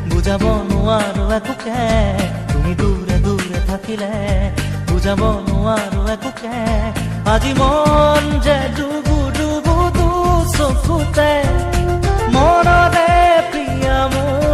বুজাব নোৱাৰো একোকে তুমি দূৰে দূৰে থাকিলে বুজাব নোৱাৰো একোকে আজি মন যে ডুবু ডুবু চকুতে মনতে প্ৰিয়া মোৰ